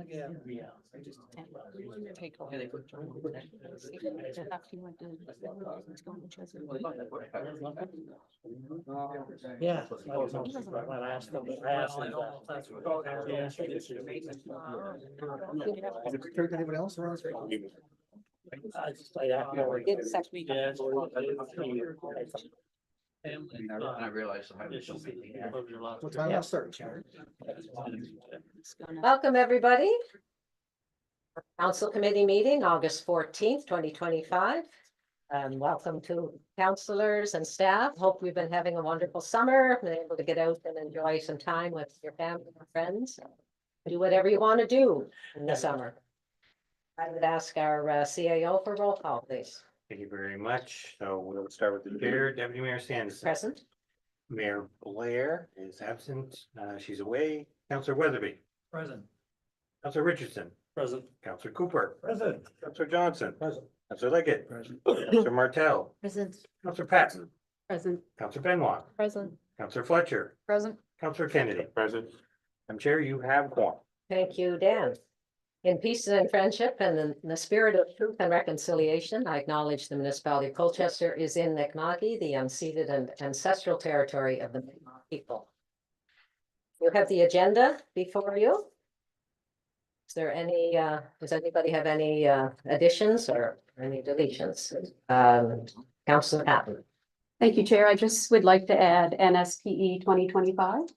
Yeah. Take over. Yeah. I asked them. Anybody else around? I realized. What time I'll start? Welcome, everybody. Council Committee meeting, August 14th, 2025. Welcome to councillors and staff. Hope we've been having a wonderful summer, been able to get out and enjoy some time with your family and friends. Do whatever you want to do in the summer. I would ask our CAO for roll call, please. Thank you very much. So we'll start with the chair, Deputy Mayor Sanderson. Present. Mayor Blair is absent. She's away. Councillor Weatherby. Present. Councillor Richardson. Present. Councillor Cooper. Present. Councillor Johnson. Present. Councillor Leggett. Present. Councillor Martell. Present. Councillor Patton. Present. Councillor Benoit. Present. Councillor Fletcher. Present. Councillor Kennedy. Present. Madam Chair, you have quorum. Thank you, Dan. In peace and friendship and in the spirit of truth and reconciliation, I acknowledge the Municipality of Colchester is in Mi'kmaq, the unceded and ancestral territory of the Mi'kmaq people. You have the agenda before you. Is there any, does anybody have any additions or any deletions? Councillor Patton. Thank you, Chair. I just would like to add NSPE 2025.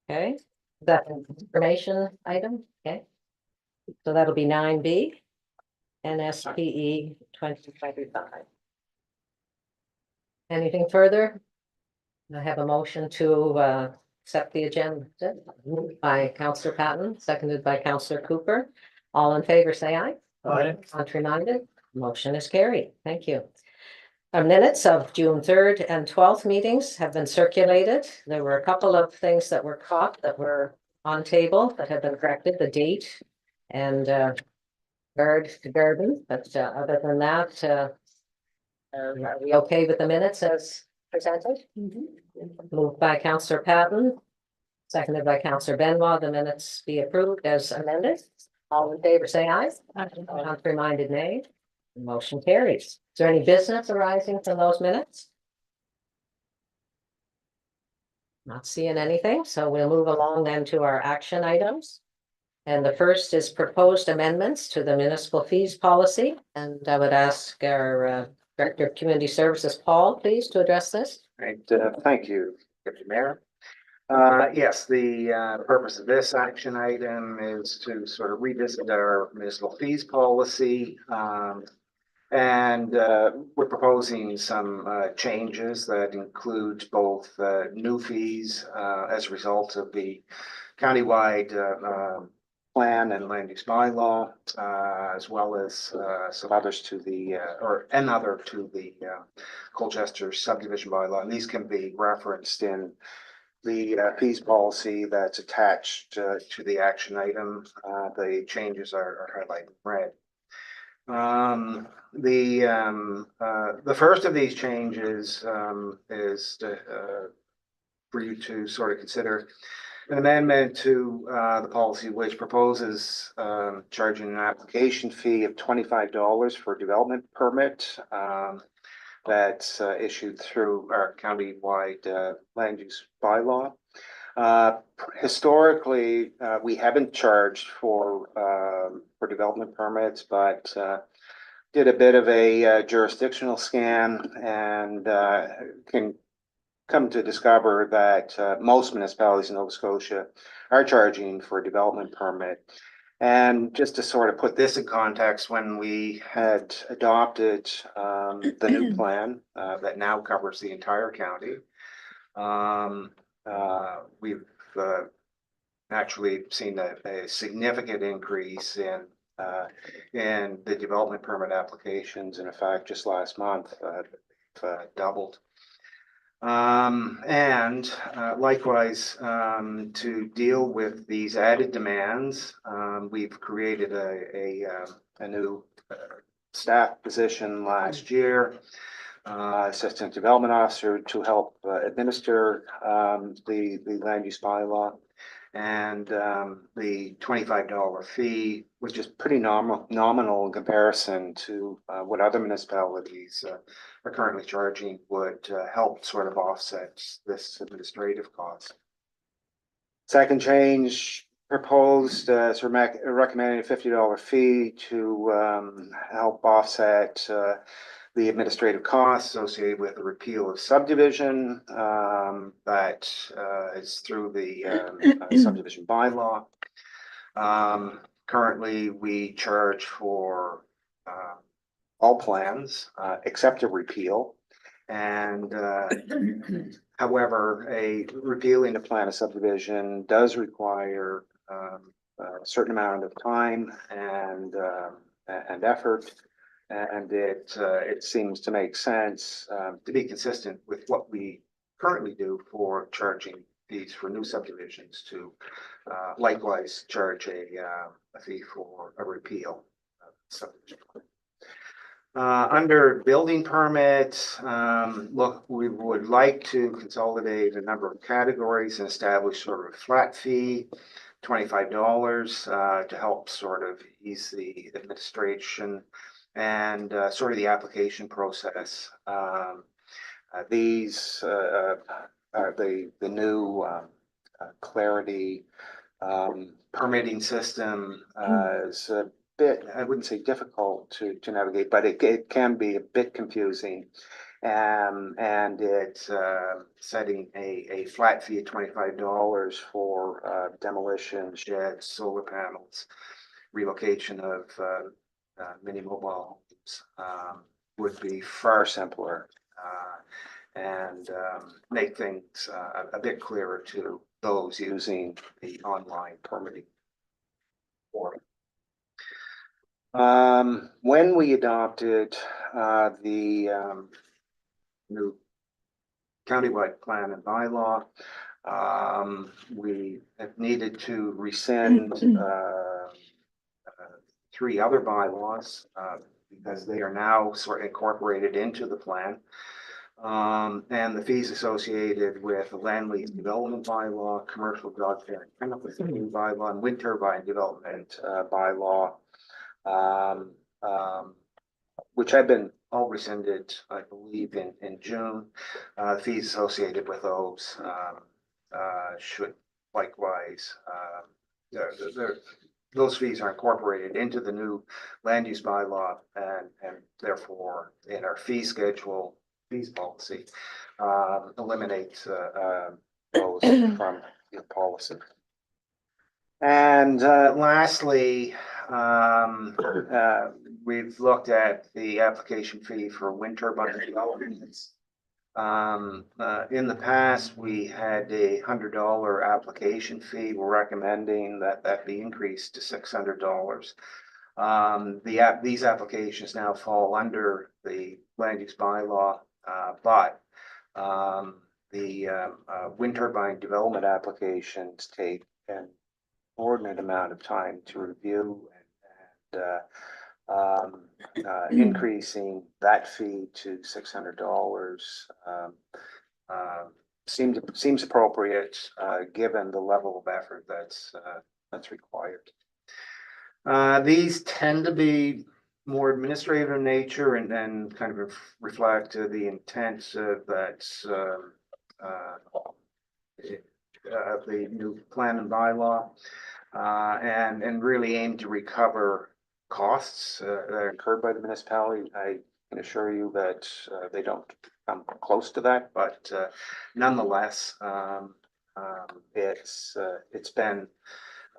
Okay, is that an information item? Okay. So that'll be 9B, NSPE 2025. Anything further? I have a motion to accept the agenda. Moved by Councillor Patton, seconded by Councillor Cooper. All in favor, say aye. Aye. Contrary-minded, motion is carried. Thank you. Our minutes of June 3rd and 12th meetings have been circulated. There were a couple of things that were caught that were on table that have been corrected, the date and Bird to Garden, but other than that, are we okay with the minutes as presented? Moved by Councillor Patton, seconded by Councillor Benoit, the minutes be approved as amended. All in favor, say aye. Contrary-minded, nay. Motion carries. Is there any business arising from those minutes? Not seeing anything, so we'll move along then to our action items. And the first is proposed amendments to the municipal fees policy. And I would ask our Director of Community Services, Paul, please, to address this. Right, thank you, Deputy Mayor. Yes, the purpose of this action item is to sort of revisit our municipal fees policy. And we're proposing some changes that include both new fees as a result of the countywide plan and land use bylaw, as well as some others to the another to the Colchester subdivision bylaw. And these can be referenced in the fees policy that's attached to the action item. The changes are highlighted in red. The first of these changes is for you to sort of consider an amendment to the policy which proposes charging an application fee of $25 for a development permit that's issued through our county-wide land use bylaw. Historically, we haven't charged for development permits, but did a bit of a jurisdictional scan and can come to discover that most municipalities in Nova Scotia are charging for a development permit. And just to sort of put this in context, when we had adopted the new plan that now covers the entire county, we've actually seen a significant increase in the development permit applications. And in fact, just last month, doubled. And likewise, to deal with these added demands, we've created a new staff position last year, assistant development officer, to help administer the land use bylaw. And the $25 fee, which is pretty nominal in comparison to what other municipalities are currently charging, would help sort of offset this administrative cost. Second change proposed, recommending a $50 fee to help offset the administrative costs associated with the repeal of subdivision, that is through the subdivision bylaw. Currently, we charge for all plans except a repeal. And however, a repealing a plan of subdivision does require a certain amount of time and effort. And it seems to make sense to be consistent with what we currently do for charging fees for new subdivisions to likewise charge a fee for a repeal of subdivision. Under building permits, look, we would like to consolidate a number of categories and establish sort of a flat fee, $25 to help sort of ease the administration and sort of the application process. These are the new Clarity permitting system is a bit, I wouldn't say difficult to navigate, but it can be a bit confusing. And it's setting a flat fee of $25 for demolition, sheds, solar panels, relocation of mini mobile homes would be far simpler and make things a bit clearer to those using the online permitting portal. When we adopted the new countywide plan and bylaw, we have needed to rescind 3 other bylaws because they are now sort of incorporated into the plan. And the fees associated with the land lease development bylaw, commercial dog care and chemical bylaw, and wind turbine development bylaw, which have been all rescinded, I believe, in June. Fees associated with those should likewise, those fees are incorporated into the new land use bylaw and therefore in our fee schedule, fees policy, eliminates those from your policy. And lastly, we've looked at the application fee for wind turbine developments. In the past, we had a $100 application fee. We're recommending that be increased to $600. These applications now fall under the land use bylaw, but the wind turbine development applications take an inordinate amount of time to review, and increasing that fee to $600 seems appropriate given the level of effort that's required. These tend to be more administrative in nature and then kind of reflect the intent that's of the new plan and bylaw, and really aim to recover costs that are incurred by the municipality. I can assure you that they don't come close to that, but nonetheless, it's been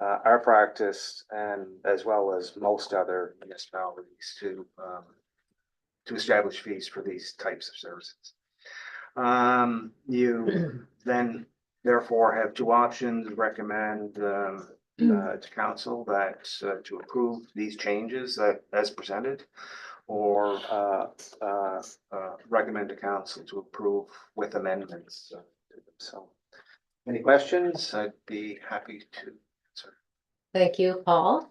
our practice, and as well as most other municipalities, to establish fees for these types of services. You then therefore have 2 options. Recommend to council that to approve these changes as presented, or recommend to council to approve with amendments. So, any questions? I'd be happy to answer. Thank you, Paul.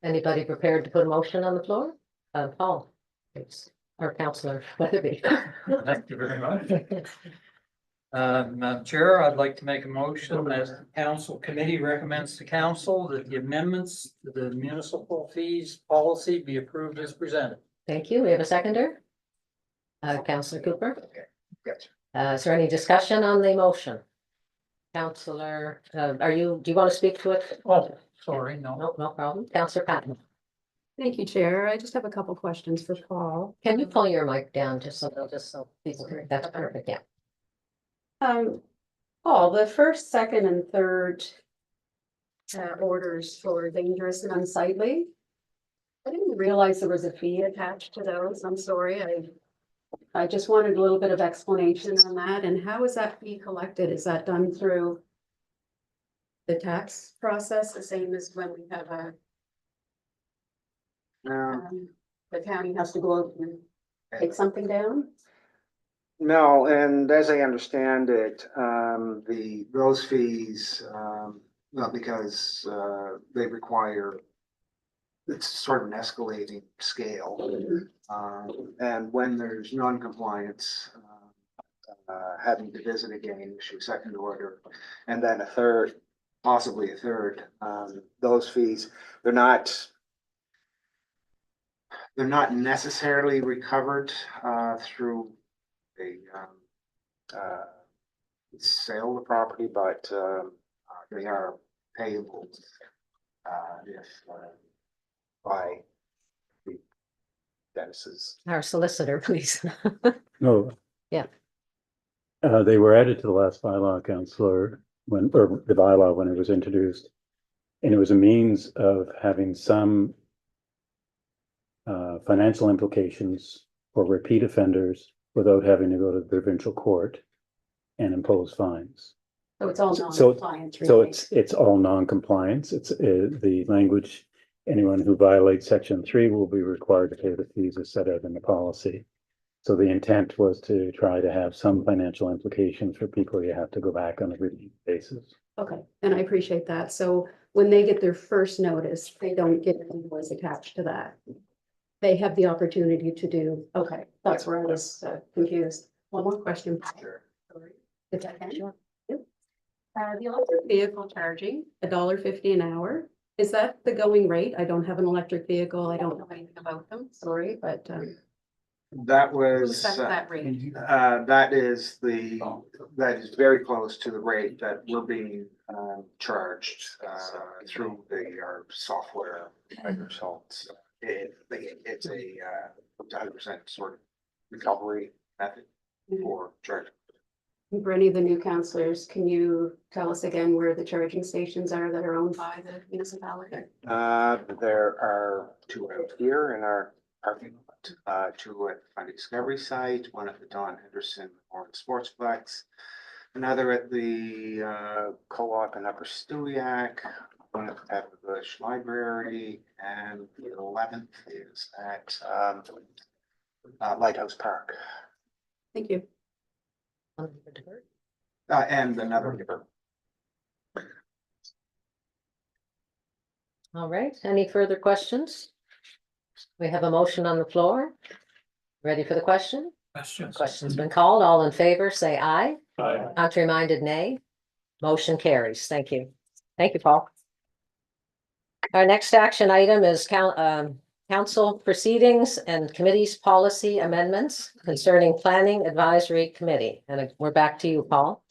Anybody prepared to put a motion on the floor? Paul, please, or Councillor Weatherby. Thank you very much. Madam Chair, I'd like to make a motion that the council committee recommends to council that the amendments to the municipal fees policy be approved as presented. Thank you. We have a seconder? Councillor Cooper? Gotcha. Is there any discussion on the motion? Councillor, do you want to speak to it? Oh, sorry, no. No, no problem. Councillor Patton, Thank you, Chair. I just have a couple questions for Paul. can you pull your mic down just so people hear? That's perfect, yeah. Paul, the first, second, and third orders for dangerous and unsightly. I didn't realize there was a fee attached to those. I'm sorry. I just wanted a little bit of explanation on that. And how is that fee collected? Is that done through the tax process, the same as when we have the county has to go out and take something down? No, and as I understand it, those fees, not because, they require, it's sort of an escalating scale. And when there's non-compliance, having to visit again, issue second order, and then a third, possibly a third, those fees, they're not necessarily recovered, through a sale of the property, but they are payable if by the Dennis's. Our solicitor, please. No. Yeah. They were added to the last bylaw, councillor, or the bylaw when it was introduced. And it was a means of having some financial implications for repeat offenders without having to go to the provincial court and impose fines. So it's all So- non-compliant. So it's all non-compliance. It's the language, anyone who violates section 3 will be required to pay the fees as set out in the policy. So the intent was to try to have some financial implications for people you have to go back on a repeat basis. Okay, and I appreciate that. So when they get their first notice, they don't get an invoice attached to that. They have the opportunity to do, okay, that's where I was confused. One more question. Sure. Sorry, if I can. Yep. The electric vehicle charging, $1.50 an hour. Is that the going rate? I don't have an electric vehicle. I don't know anything about them, sorry, but That who was, set that rate? that is very close to the rate that we're being charged through our software results. It's a 100% sort of recovery method for charging. For any of the new counselors, can you tell us again where the charging stations are that are owned by the municipality? There are 2 out here in our parking lot, 2 at the Discovery site, 1 at the Don Henderson Memorial Sportsplex, another at the co-op in Upper Stewiacke, 1 at the Pepper Bush Library, and the 11th is at Lighthouse Park. Thank you. And another river. All right, any further questions? We have a motion on the floor. Ready for the question? Questions? Question's been called. All in favor, say aye. Aye. Contrary-minded, nay. Motion carries. Thank you. Thank you, Paul. Our next action item is council proceedings and committees policy amendments concerning planning advisory committee. And we're back to you, Paul.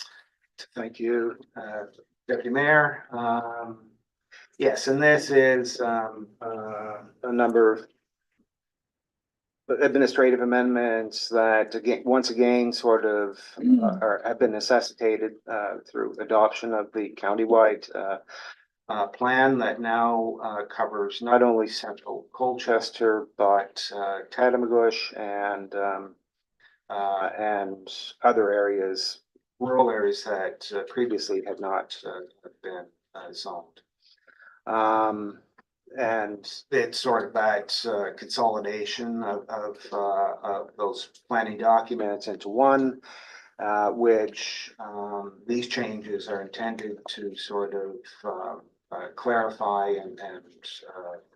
Thank you, Deputy Mayor. Yes, and this is a number of administrative amendments that once again sort of have been necessitated through adoption of the countywide plan that now covers not only central Colchester, but Tatamagouche and other areas, rural areas that previously had not been zoned. And it's sort of that consolidation of those planning documents into one, which these changes are intended to sort of clarify and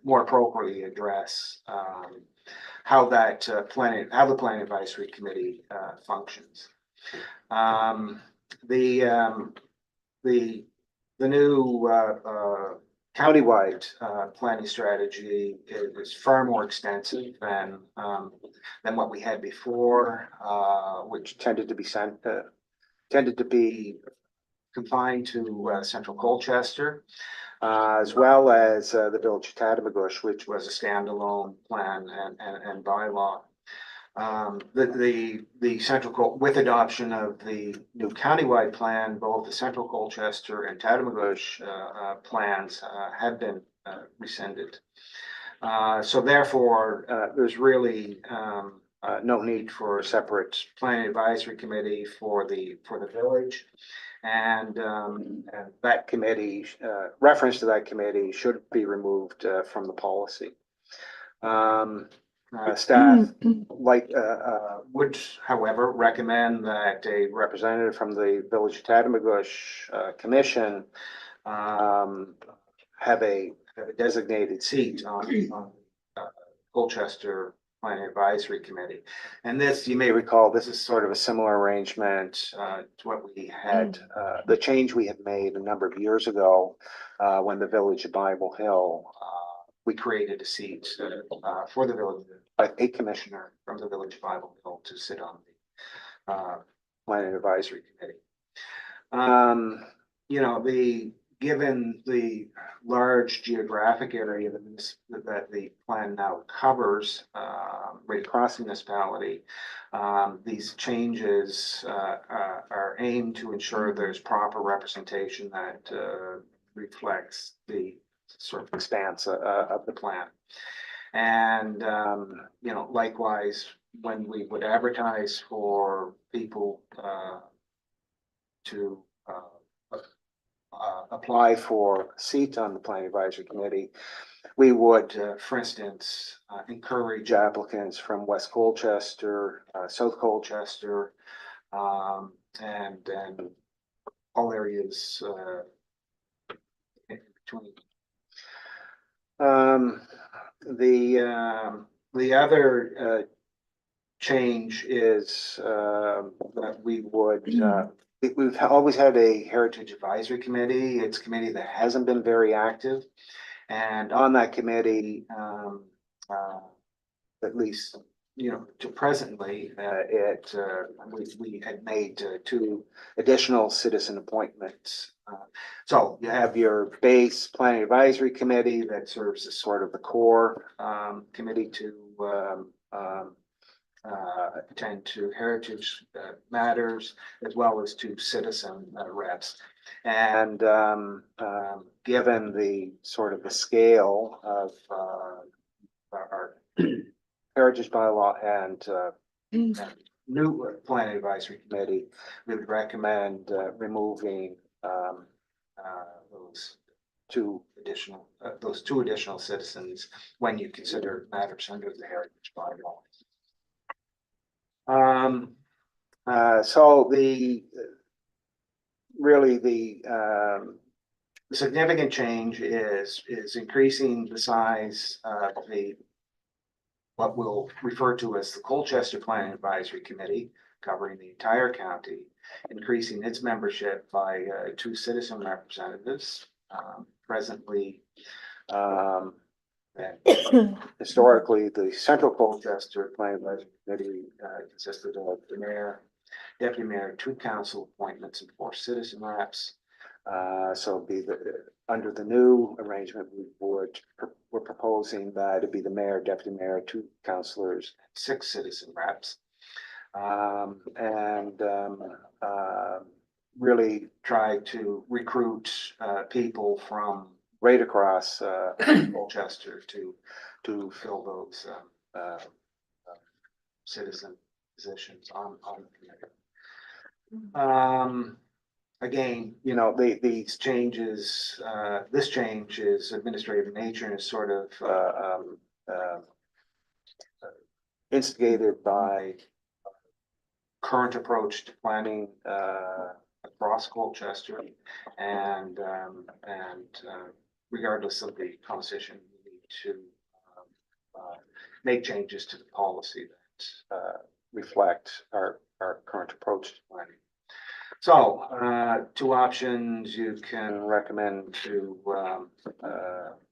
more appropriately address how the planning advisory committee functions. the new, countywide, planning strategy is far more extensive than what we had before, which tended to be confined to, central Colchester, as well as, the village of Tatamagouche, which was a standalone plan and bylaw. The central, with adoption of the new countywide plan, both the central Colchester and Tatamagouche plans have been rescinded. So therefore, there's really no need for a separate planning advisory committee for the village. And that committee, reference to that committee should be removed from the policy. Staff would, however, recommend that a representative from the Village of Tatamagouche Commission have a designated seat on Colchester Planning Advisory Committee. And this, you may recall, this is sort of a similar arrangement to what we had, the change we had made a number of years ago when the Village of Bible Hill, we created a seat for the village, a commissioner from the Village of Bible Hill to sit on the Planning Advisory Committee. You know, given the large geographic area that the plan now covers, right across the municipality, these changes are aimed to ensure there's proper representation that reflects the sort of expanse of the plan. And, you know, likewise, when we would advertise for people to apply for a seat on the Planning Advisory Committee, we would, for instance, encourage applicants from West Colchester, South Colchester, and all areas in between. The other change is that we would we've always had a Heritage Advisory Committee. It's a committee that hasn't been very active, and on that committee, at least, you know, to presently, we had made 2 additional citizen appointments. So you have your base Planning Advisory Committee that serves as sort of the core committee to attend to heritage matters, as well as 2 citizen reps. And given the sort of the scale of our heritage bylaw and new Planning Advisory Committee, we would recommend removing those two additional citizens when you consider matters under the heritage bylaw. So the significant change is increasing the size of what we'll refer to as the Colchester Planning Advisory Committee, covering the entire county, increasing its membership by 2 citizen representatives. Presently, historically, the Central Colchester Planning Advisory Committee consisted of the mayor, deputy mayor, 2 council appointments, and 4 citizen reps. So under the new arrangement, we're proposing that it'd be the mayor, deputy mayor, 2 councillors, 6 citizen reps. Really try to recruit people from right across Colchester to fill those citizen positions on the committee. Again, you know, these changes, this change is administrative in nature and is sort of instigated by current approach to planning across Colchester, and regardless of the composition, we need to make changes to the policy that reflect our current approach to planning. So, two options, you can recommend to,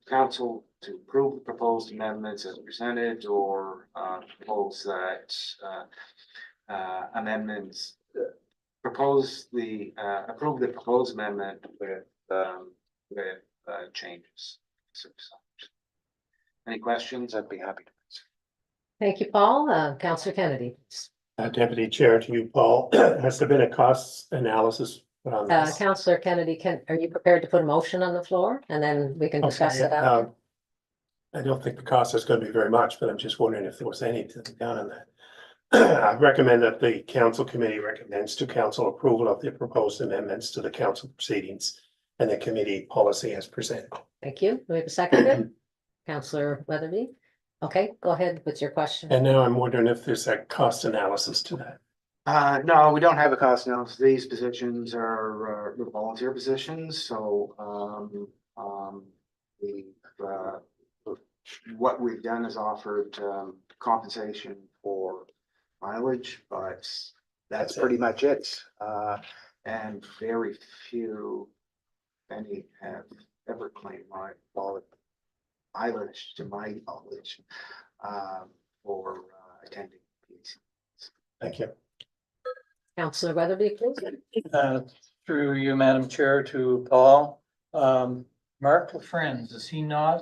council to approve the proposed amendments as presented, or, propose that, amendments, approve the proposed amendment with changes. Any questions? I'd be happy to answer. Thank you, Paul. Councillor Kennedy. Deputy Chair, to you, Paul, has there been a cost analysis put on this? Councillor Kennedy, are you prepared to put a motion on the floor and then we can discuss Okay, it after? I don't think the cost is going to be very much, but I'm just wondering if there was anything done on that. I recommend that the council committee recommends to council approval of the proposed amendments to the council proceedings and the committee policy as presented. Thank you. Do we have a second? Councillor Weatherby. Okay, go ahead with your question. And now I'm wondering if there's a cost analysis to that. No, we don't have a cost analysis. These positions are volunteer positions, so, what we've done is offered, compensation for mileage, but that's pretty much it. And very few, if any, have ever claimed mileage, to my knowledge, for attending these. Thank you. Councillor Weatherby, please. Through you, Madam Chair, to Paul. Mark LaFrenz, is he not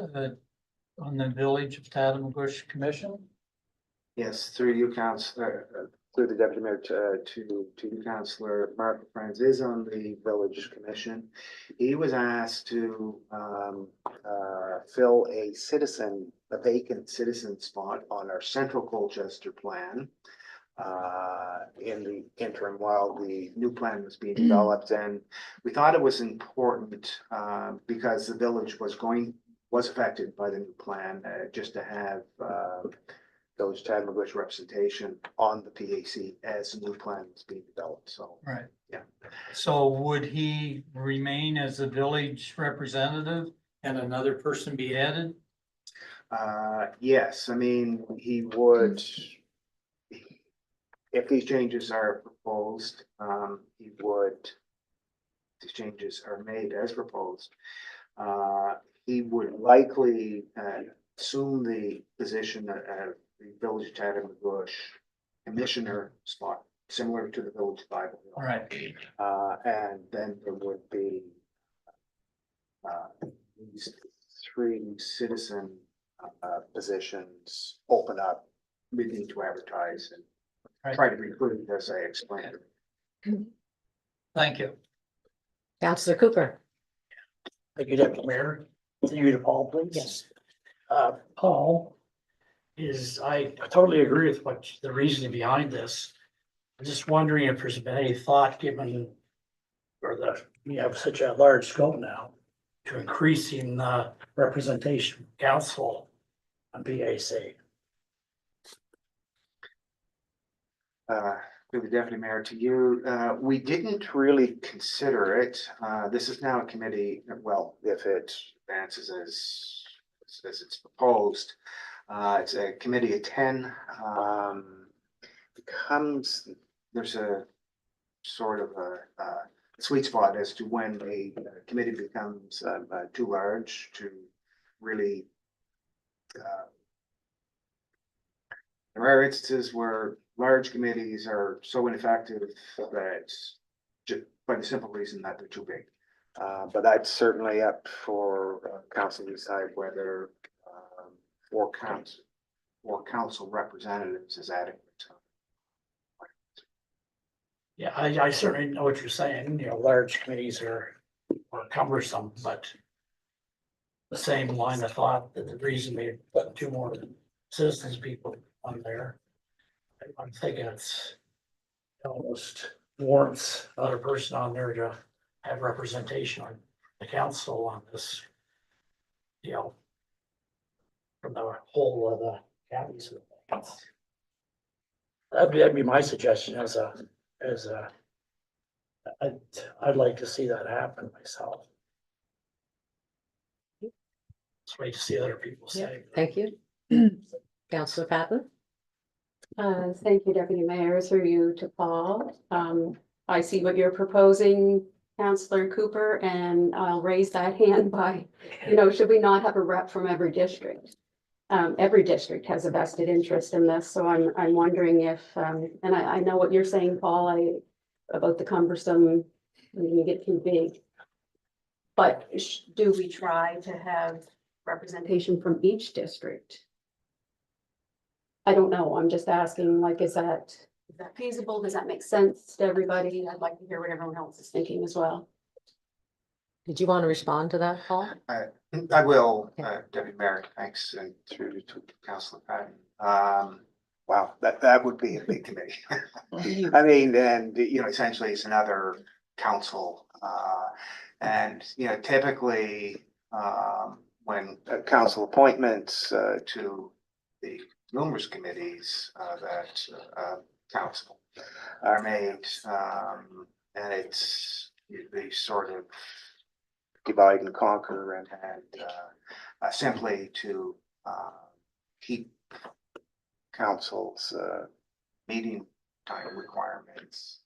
on the Village of Tattamagush Commission? Yes, through you, Councillor, through the Deputy Mayor to you, Councillor, Mark Friends is on the Village Commission. He was asked to fill a vacant citizen spot on our Central Colchester plan in the interim while the new plan was being developed. And we thought it was important because the village was affected by the new plan, just to have Village Tattamagush representation on the PAC as the new plan is being developed, so. Right. Yeah. So would he remain as a village representative and another person be added? Yes, I mean, he would, if these changes are proposed, these changes are made as proposed, he would likely assume the position of the Village of Tattamagush Commissioner spot, similar to the Village Bible. All right. And then there would be these 3 citizen positions open up. We need to advertise and Right. try to recruit, as I explained. Thank you. Councillor Cooper. Thank you, Deputy Mayor. Through you to Paul, please. Yes. Paul, I totally agree with the reasoning behind this. I'm just wondering if there's been any thought given, we have such a large scope now, to increasing representation from council on PAC. To the Deputy Mayor, to you, we didn't really consider it. This is now a committee, well, if it advances as it's proposed, it's a committee of 10. There's a sort of a sweet spot as to when a committee becomes too large to really. There are instances where large committees are so ineffective that just by the simple reason that they're too big. But that's certainly up for council to decide whether four council representatives is adequate. Yeah, I certainly know what you're saying, large committees are cumbersome, but the same line of thought that the reason we put 2 more citizens people on there, I'm thinking it's almost warrants another person on there to have representation on the council on this, from the whole of the counties. That'd be my suggestion I'd like to see that happen myself. Let's wait to see other people say. Thank you. Councillor Patton. Thank you, Deputy Mayor, through you to Paul. I see what you're proposing, Councillor Cooper, and I'll raise that hand by, should we not have a rep from every district? Every district has a vested interest in this, so I'm wondering if, and I know what you're saying, Paul, about the cumbersome, when you get too big. But do we try to have representation from each district? I don't know, I'm just asking, like, is that feasible? Does that make sense to everybody? I'd like to hear what everyone else is thinking as well. Did you want to respond to that, Paul? I will, Deputy Mayor, thanks, and through to Councillor Patton. Wow, that would be a big committee. I mean, and, essentially it's another council. And, typically, when council appointments to the numerous committees that council are made, and it's they sort of divide and conquer and simply to keep council's meeting time requirements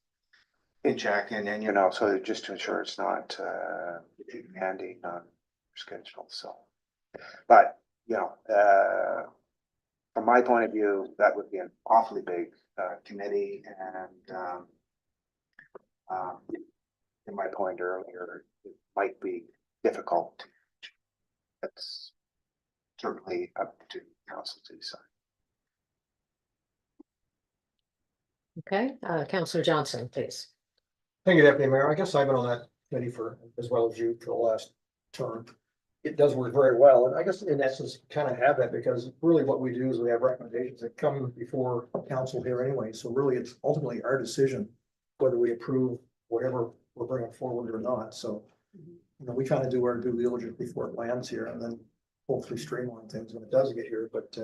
in check, and so just to ensure it's not demanding on schedule. So, but from my point of view, that would be an awfully big committee, and in my point earlier, it might be difficult. That's certainly up to council to decide. Okay, Councillor Johnson, please. Thank you, Deputy Mayor. I guess I've been on that committee for, as well as you, for the last term. It does work very well, and I guess in essence, kind of have that, because really what we do is we have recommendations that come before council here anyway, so really it's ultimately our decision whether we approve whatever we're bringing forward or not, so we kind of do our due diligence before it lands here, and then hopefully streamline things when it does get here, but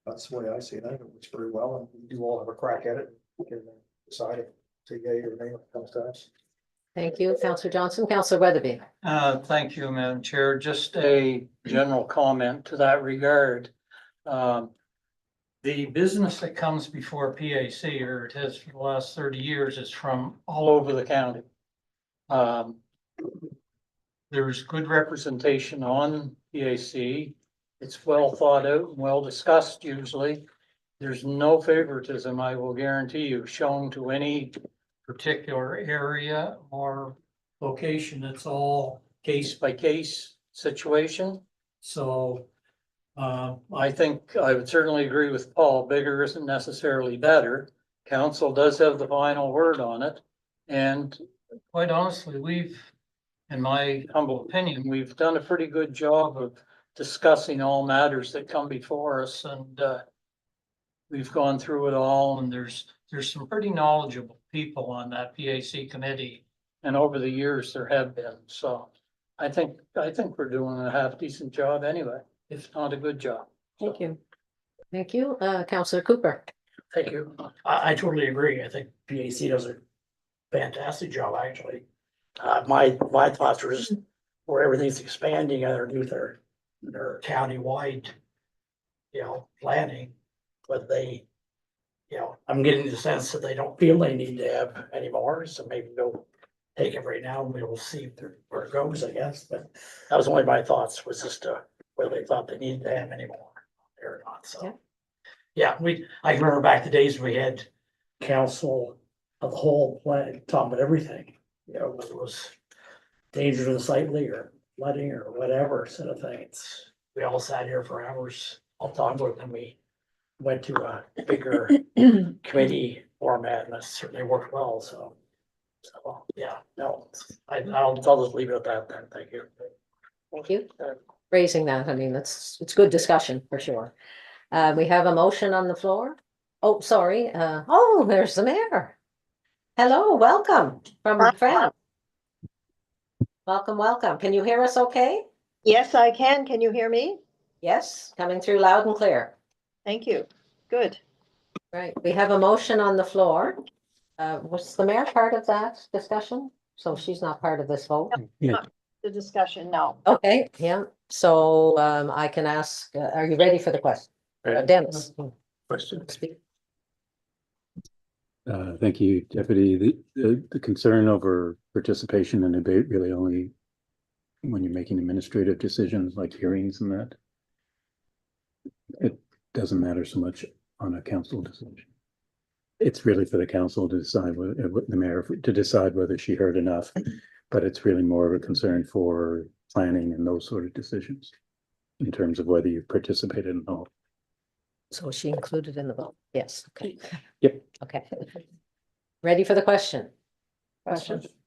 that's the way I see it. I think it works very well, and you all have a crack at it. We can decide if it's a yay or nay when it comes to us. Thank you, Councillor Johnson. Councillor Weatherby. Thank you, Madam Chair. Just a general comment to that regard. The business that comes before PAC, or it has for the last 30 years, is from all over the county. There's good representation on PAC. It's well thought out and well discussed usually. There's no favoritism, I will guarantee you, shown to any particular area or location. It's all case by case situation. So I think I would certainly agree with Paul. Bigger isn't necessarily better. Council does have the final word on it. And quite honestly, we've, in my humble opinion, we've done a pretty good job of discussing all matters that come before us, and we've gone through it all, and there's some pretty knowledgeable people on that PAC committee, and over the years there have been. So I think we're doing a half decent job anyway, if not a good job. Thank you. Thank you, Councillor Cooper. Thank you. I totally agree. I think PAC does a fantastic job, actually. My thoughts were just where everything's expanding underneath their county-wide, planning, but they, I'm getting the sense that they don't feel they need to have anymore, so maybe they'll take it right now and we'll see where it goes, I guess, but that was only my thoughts, was just whether they thought they needed to have anymore or not, so. Yeah, I can remember back the days we had council of the whole plan, talking about everything, whether it was danger to the sightly or flooding or whatever sort of thing. We all sat here for hours, all talking about it, and we went to a bigger committee format, and that certainly worked well, so yeah, no, I'll just leave it at that then, thank you. Thank you. Raising that, I mean, it's good discussion for sure. We have a motion on the floor. Oh, sorry, there's the mayor. Hello, welcome from France. Welcome. Can you hear us okay? Yes, I can. Can you hear me? Yes, coming through loud and clear. Thank you. Good. Right, we have a motion on the floor. Was the mayor part of that discussion? So she's not part of this vote? Yeah. The discussion, no. Okay, yeah, so I can ask, are you ready for the question? Dennis. Question. Speak. Thank you, Deputy. The concern over participation and debate really only when you're making administrative decisions like hearings and that. It doesn't matter so much on a council decision. It's really for the council to decide whether the mayor to decide whether she heard enough, but it's really more of a concern for planning and those sort of decisions in terms of whether you participated in all. So is she included in the vote? Yes, okay. Yep. Okay. Ready for the question?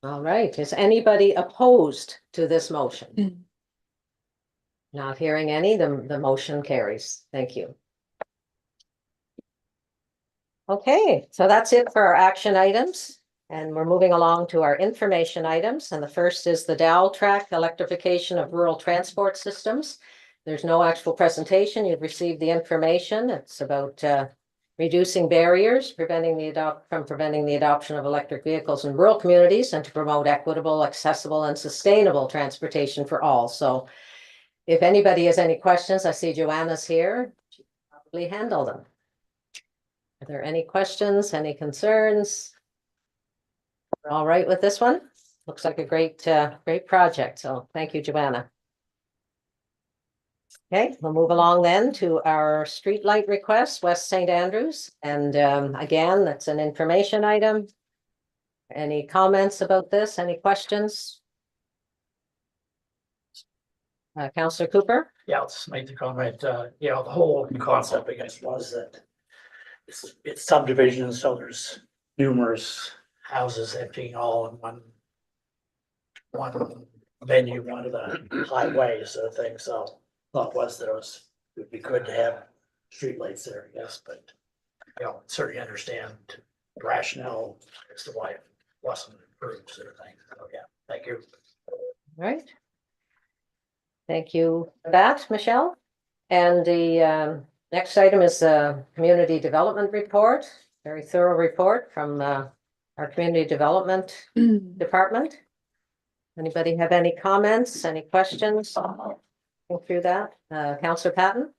All right, is anybody opposed to this motion? Not hearing any, the motion carries. Thank you. Okay, so that's it for our action items. And we're moving along to our information items. And the first is the DalTRAC Electrification of Rural Transport Systems. There's no actual presentation. You've received the information. It's about reducing barriers, preventing the adoption of electric vehicles in rural communities, and to promote equitable, accessible, and sustainable transportation for all. So if anybody has any questions, I see Joanna's here. She can probably handle them. Are there any questions, any concerns? We're all right with this one? Looks like a great project. So thank you, Joanna. Okay, we'll move along then to our streetlight request, West St. Andrews. And again, that's an information item. Any comments about this? Any questions? Councillor Cooper? Yeah, I'll just make the comment, the whole concept, I guess, was that it's subdivision, so there's numerous houses emptying all in one venue, one of the highways sort of thing, so thought was that it would be good to have streetlights there, I guess, but certainly understand the rationale as to why it wasn't approved sort of thing, so yeah, thank you. All right. Thank you for that, Michelle. And the next item is the community development report, very thorough report from our community development department. Anybody have any comments, any questions? Go through that. Councillor Patton?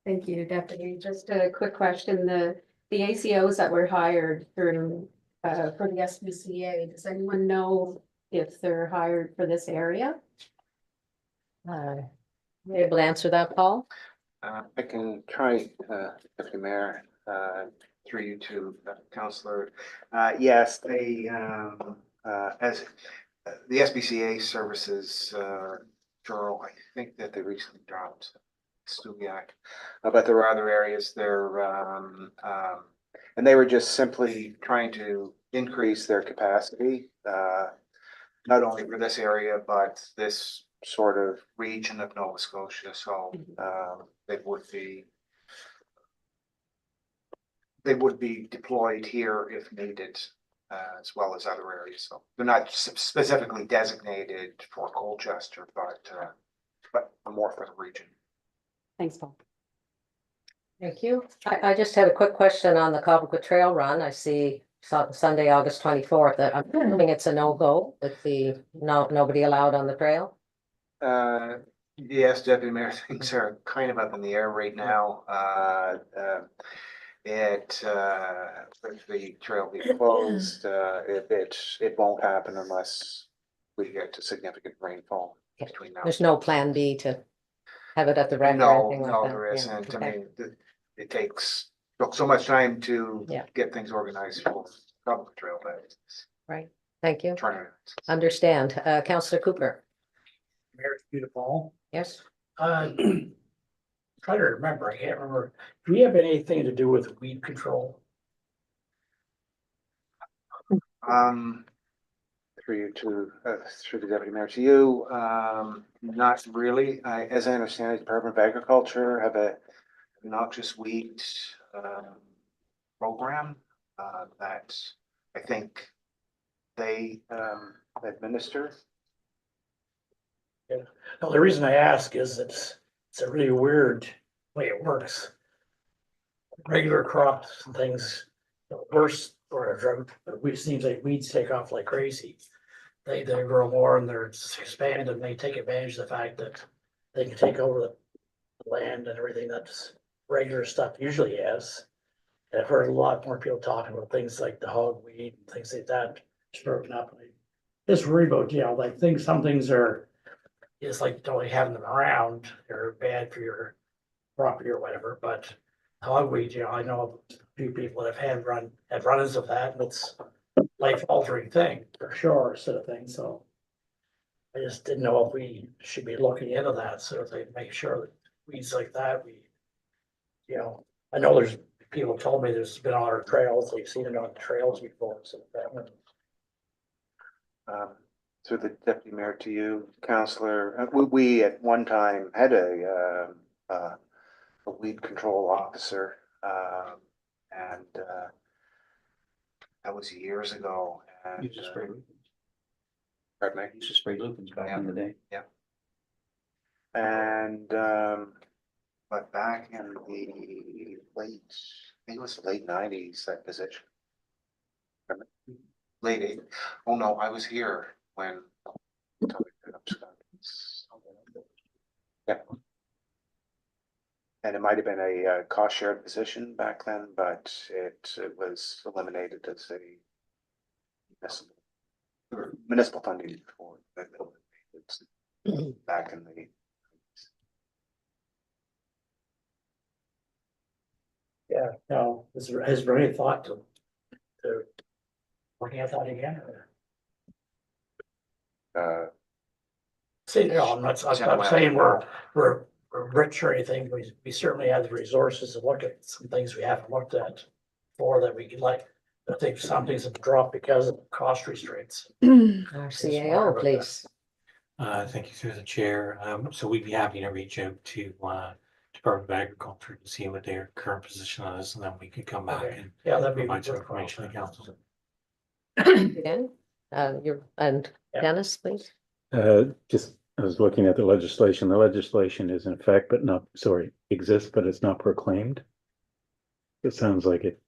Thank you, Deputy. Just a quick question. The ACOs that were hired for the SPCA, does anyone know if they're hired for this area? You able to answer that, Paul? I can try, Deputy Mayor, through you to Councillor. Yes, they, as the SBCA services, Journal, I think that they recently dropped Stubiac, but there were other areas there, and they were just simply trying to increase their capacity, not only for this area, but this sort of region of Nova Scotia, so they would be deployed here if needed, as well as other areas. So they're not specifically designated for Colchester, but more for the region. Thanks, Paul. Thank you. I just had a quick question on the Cobequid Trail Run. I see Sunday, August 24th. I'm assuming it's a no-go with nobody allowed on the trail. Yes, Deputy Mayor, things are kind of up in the air right now. With the trail being closed, it won't happen unless we get to significant rainfall between now. There's no plan B to have it at the rec or No, anything like no, that. there Yeah, isn't. okay. I mean, it takes so much time to Yeah. get things organized for public trail, but Right. Thank you. trying to. Understand. Councillor Cooper? Mayor, beautiful. Yes. Try to remember, I can't remember. Do we have anything to do with weed control? Through the Deputy Mayor to you, not really. As I understand it, the Department of Agriculture have a noxious weed program that I think they administer. Yeah. No, the reason I ask is it's a really weird way it works. Regular crops and things, worse or a drought, but it seems like weeds take off like crazy. They grow more and they're expand and they take advantage of the fact that they can take over the land and everything that's regular stuff usually has. I've heard a lot more people talking about things like the hogweed and things like that, broken up. Just worry about, like things, some things are, it's like totally having them around, they're bad for your property or whatever, but hogweed, I know a few people that have had run-ins of that, and it's life altering thing for sure, sort of thing, so. I just didn't know if we should be looking into that, so they make sure that weeds like that, I know there's people told me there's been on our trails, they've seen it on the trails before, so that. Through the deputy mayor to you, Counselor, we at one time had a weed control officer, and that was years ago. And, Used to spray, pardon me? used to spray lupins back in the day. And, but back in the late, I think it was the late nineties, that position. Late eight, oh no, I was here when. Yeah. And it might have been a cost shared position back then, but it was eliminated as a municipal funding for the building. Back in the. Yeah, no, has there any thought to looking at that again? See, I'm not saying we're rich or anything, we certainly have the resources to look at some things we haven't looked at before that we could like, I think some things have dropped because of cost restraints. Our CAO, about please. Thank you through the chair. So we'd be happy to reach out to Department of Agriculture to see what their current position is, and then we could come back Okay. and Yeah, that'd be. provide some information to council. Dan, and Yeah. Dennis, please. Just, I was looking at the legislation. The legislation is in effect, but not, sorry, exists, but it's not proclaimed. It sounds like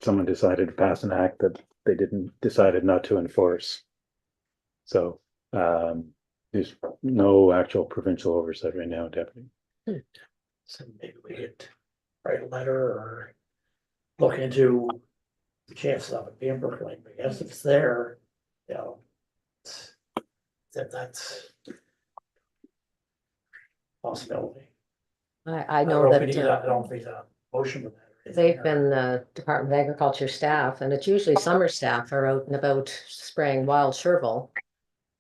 someone decided to pass an act that they decided not to enforce. So, there's no actual provincial oversight right now, Deputy. So maybe we could write a letter or look into the chances of it being proclaimed. I guess if it's there, it's- that's possibility. I don't know if we that need I don't need a motion with that. or anything, they've or- been Department of Agriculture staff, and it's usually summer staff are out and about spraying wild chervil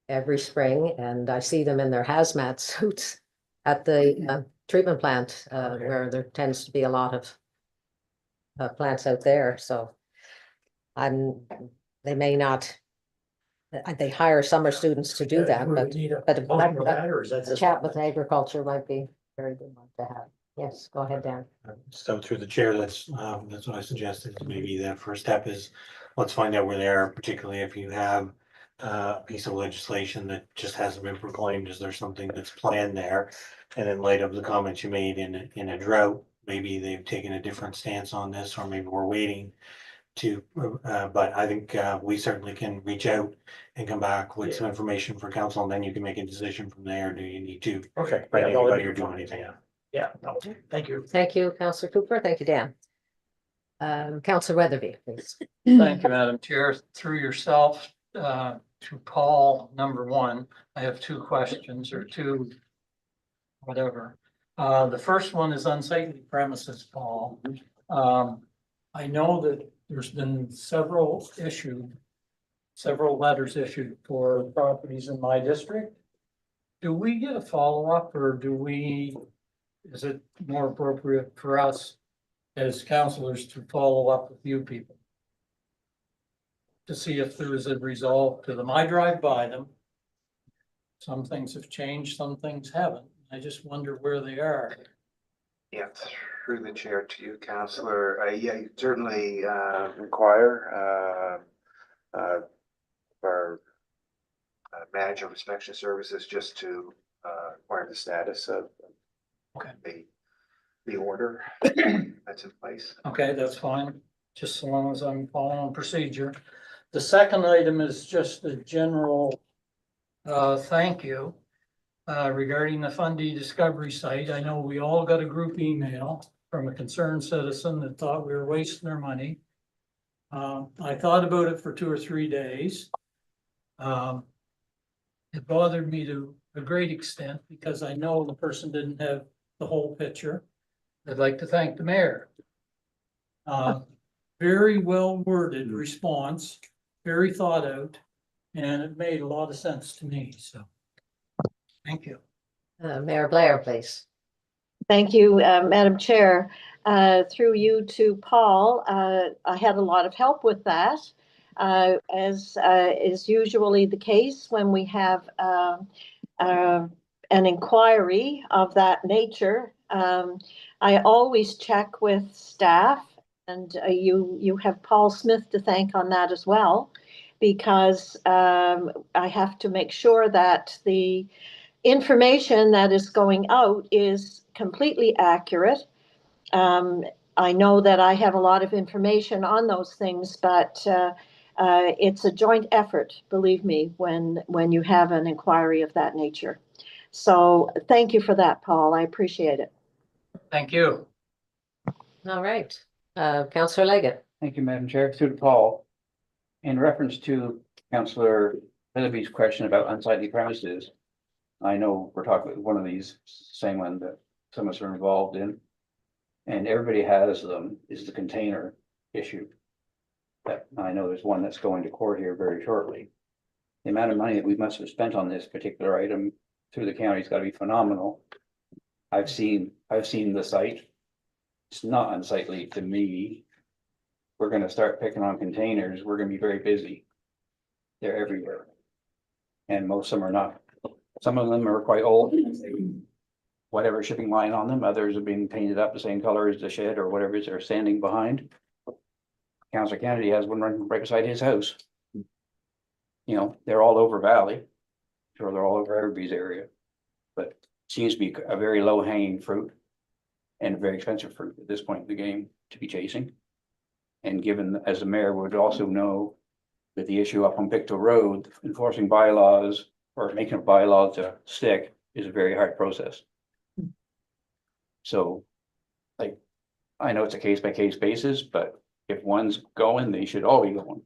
every spring, and I see them in their hazmat suits at the treatment plant, Okay. where there tends to be a lot of plants out there, so they may not, they hire summer students to do Yeah, that, we but need a but motion with that, or is that a just? chat with agriculture might be a very good one to have. Yes, go ahead, Dan. So through the chair, that's what I suggested. Maybe the first step is, let's find out where they are, particularly if you have a piece of legislation that just hasn't been proclaimed. Is there something that's planned there? And in light of the comments you made in a drought, maybe they've taken a different stance on this, or maybe we're waiting to, but I think we certainly can reach out and come back with some information for council, and then you can make a decision from there. Do you need to Okay. write Yeah, no, that'd anybody be or do fine, anything? Yeah, no, thank you. Thank you, Councillor Cooper. Thank you, Dan. Councillor Weatherby, please. Thank you, Madam Chair. Through yourself, to Paul, number one, I have two questions or two, whatever. The first one is unsightly premises, Paul. I know that there's been several letters issued for properties in my district. Do we get a follow-up or is it more appropriate for us as counselors to follow up with you people? To see if there is a resolve to them. I drive by them. Some things have changed, some things haven't. I just wonder where they are. Yeah, through the chair to you, Counselor. Yeah, you certainly inquire our manager of inspection services just to acquire the status of the order that's in place. Okay, that's fine, just so long as I'm following procedure. The second item is just a general thank you regarding the Fundy Discovery site. I know we all got a group email from a concerned citizen that thought we were wasting their money. I thought about it for 2 or 3 days. It bothered me to a great extent because I know the person didn't have the whole picture. I'd like to thank the mayor. Very well worded response, very thought out, and it made a lot of sense to me, so. Thank you. Mayor Blair, please. Thank you, Madam Chair. Through you to Paul, I had a lot of help with that. As is usually the case when we have an inquiry of that nature. I always check with staff, and you have Paul Smith to thank on that as well, because I have to make sure that the information that is going out is completely accurate. I know that I have a lot of information on those things, but it's a joint effort, believe me, when you have an inquiry of that nature. So thank you for that, Paul. I appreciate it. Thank you. All right, Councillor Leggett. Thank you, Madam Chair. Through to Paul. In reference to Councillor Willoughby's question about unsightly premises, I know we're talking about one of these, same one that some of us are involved in. And everybody has them, is the container issue. That I know there's one that's going to court here very shortly. The amount of money that we must have spent on this particular item through the county's got to be phenomenal. I've seen the site. It's not unsightly to me. We're gonna start picking on containers. We're gonna be very busy. They're everywhere. And most of them are not. Some of them are quite old. Whatever shipping line on them, others have been painted up the same color as the shed or whatever they're standing behind. Councillor Kennedy has one right beside his house. You know, they're all over Valley. Sure, they're all over everybody's area. But seems to be a very low hanging fruit. And a very expensive fruit at this point in the game to be chasing. And given, as the mayor would also know, that the issue up on Pictou Road, enforcing bylaws or making a bylaw to stick is a very hard process. So, like, I know it's a case by case basis, but if one's going, they should all be going.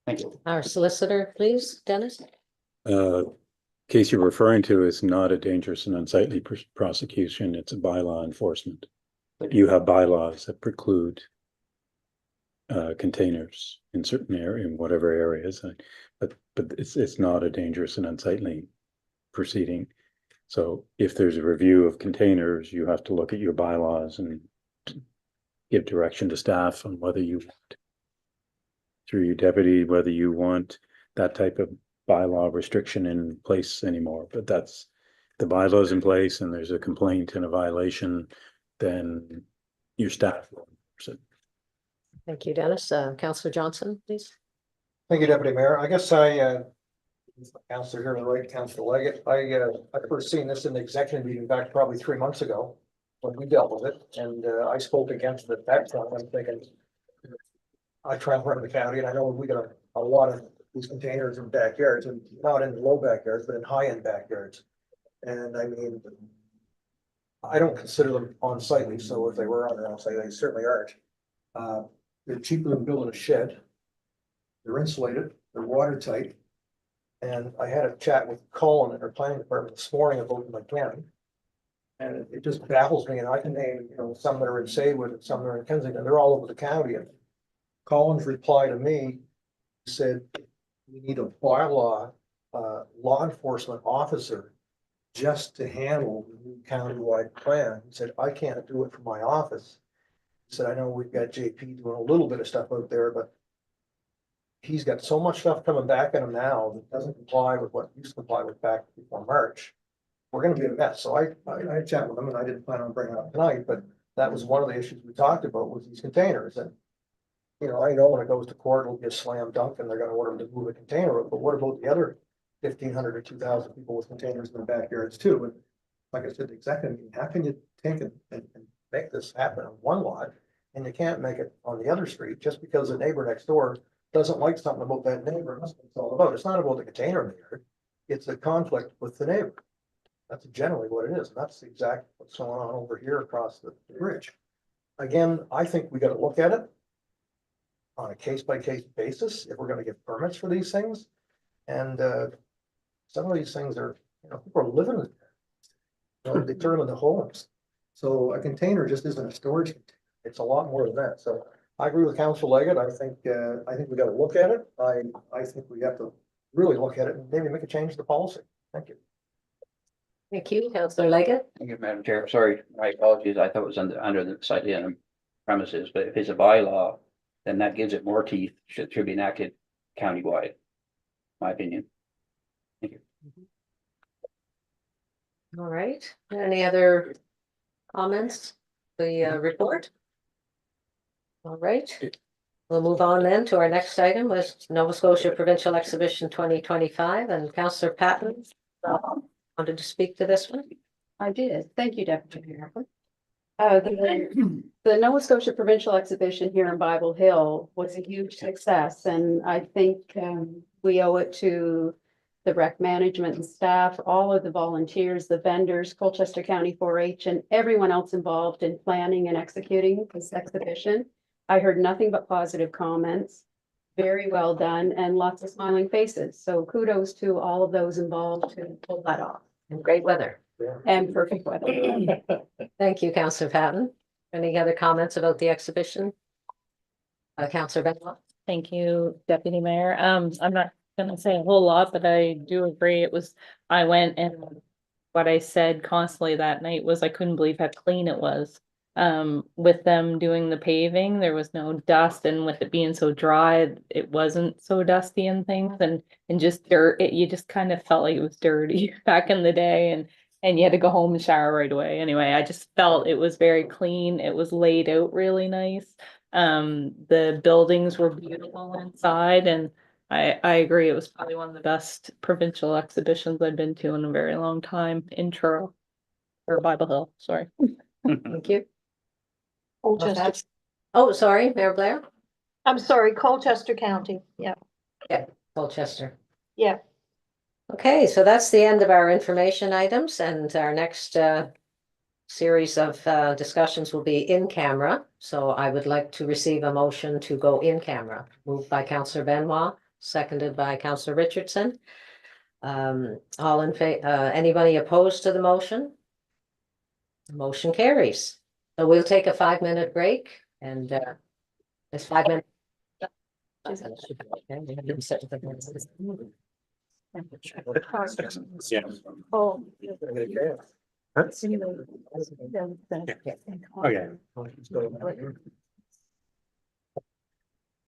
Thank you. Our solicitor, please, Dennis. Case you're referring to is not a dangerous and unsightly prosecution, it's a bylaw enforcement. You have bylaws that preclude containers in certain area, in whatever areas, but it's not a dangerous and unsightly proceeding. So if there's a review of containers, you have to look at your bylaws and give direction to staff on whether you want, through your deputy, whether you want that type of bylaw restriction in place anymore. But that's the bylaws in place, and there's a complaint and a violation, then your staff will enforce it. Thank you, Dennis. Councillor Johnson, please. Thank you, Deputy Mayor. I guess Councillor here on the right, Councillor Leggett, I first seen this in the executive meeting back probably 3 months ago when we dealt with it, and I spoke against it at that time. I'm thinking, I try and run the county, and I know we got a lot of these containers in backyards, and not in low backyards, but in high-end backyards. And I mean, I don't consider them unsightly, so if they were unsightly, they certainly aren't. They're cheaper than building a shed. They're insulated, they're watertight. And I had a chat with Colin in our planning department this morning about my county. And it just baffles me, and I can name, you know, some that are in Saywood and some that are in Kensington, they're all over the county. And Colin's reply to me said, we need a bylaw, law enforcement officer just to handle the new countywide plan. He said, I can't do it from my office. He said, I know we've got JP doing a little bit of stuff out there, but he's got so much stuff coming back at him now that doesn't comply with what used to comply with back before March. We're gonna be a mess. So I chat with him, and I didn't plan on bringing it up tonight, but that was one of the issues we talked about was these containers. And you know, I know when it goes to court, it'll be a slam dunk and they're gonna order them to move a container, but what about the other 1,500 or 2,000 people with containers in their backyards too? And like I said, exactly, how can you take it and make this happen on one lot, and you can't make it on the other street just because the neighbor next door doesn't like something about that neighbor? That's what it's all about. It's not about the container in the yard, it's a conflict with the neighbor. That's generally what it is. And that's exactly what's going on over here across the bridge. Again, I think we gotta look at it on a case-by-case basis if we're gonna get permits for these things. And some of these things are, people are living in there. They turn them into homes. So a container just isn't a storage container. It's a lot more than that. So I agree with Council Leggett. I think we gotta look at it. I think we have to really look at it and maybe make a change to the policy. Thank you. Thank you, Councillor Leggett. Thank you, Madam Chair. Sorry, my apologies. I thought it was under the slightly on the premises, but if it's a bylaw, then that gives it more teeth. Should be enacted countywide. My opinion. Thank you. All right, any other comments? The report? All right, we'll move on then to our next item, was Nova Scotia Provincial Exhibition 2025, and Councillor Patton wanted to speak to this one. I did. Thank you, Deputy Mayor. The Nova Scotia Provincial Exhibition here in Bible Hill was a huge success, and I think we owe it to the rec management and staff, all of the volunteers, the vendors, Colchester County 4-H, and everyone else involved in planning and executing this exhibition. I heard nothing but positive comments. Very well done, and lots of smiling faces. So kudos to all of those involved to pull that off. And great weather. And perfect weather. Thank you, Councillor Patton. Any other comments about the exhibition? Councillor Benoit? Thank you, Deputy Mayor. I'm not gonna say a whole lot, but I do agree. I went, and what I said constantly that night was I couldn't believe how clean it was. With them doing the paving, there was no dust, and with it being so dry, it wasn't so dusty and things, and just dirt. You just kind of felt like it was dirty back in the day, and you had to go home and shower right away. Anyway, I just felt it was very clean. It was laid out really nice. The buildings were beautiful inside, and I agree. It was probably one of the best provincial exhibitions I've been to in a very long time in Truro or Bible Hill. Sorry. Thank you. Colchester. Oh, sorry, Mayor Blair? I'm sorry, Colchester County. Yeah. Colchester. Yeah. Okay, so that's the end of our information items, and our next series of discussions will be in camera. So I would like to receive a motion to go in camera, moved by Councillor Benoit, seconded by Councillor Richardson. All in favor, anybody opposed to the motion? The motion carries. So we'll take a 5-minute break, and it's 5 minutes. Yeah. Oh. Okay.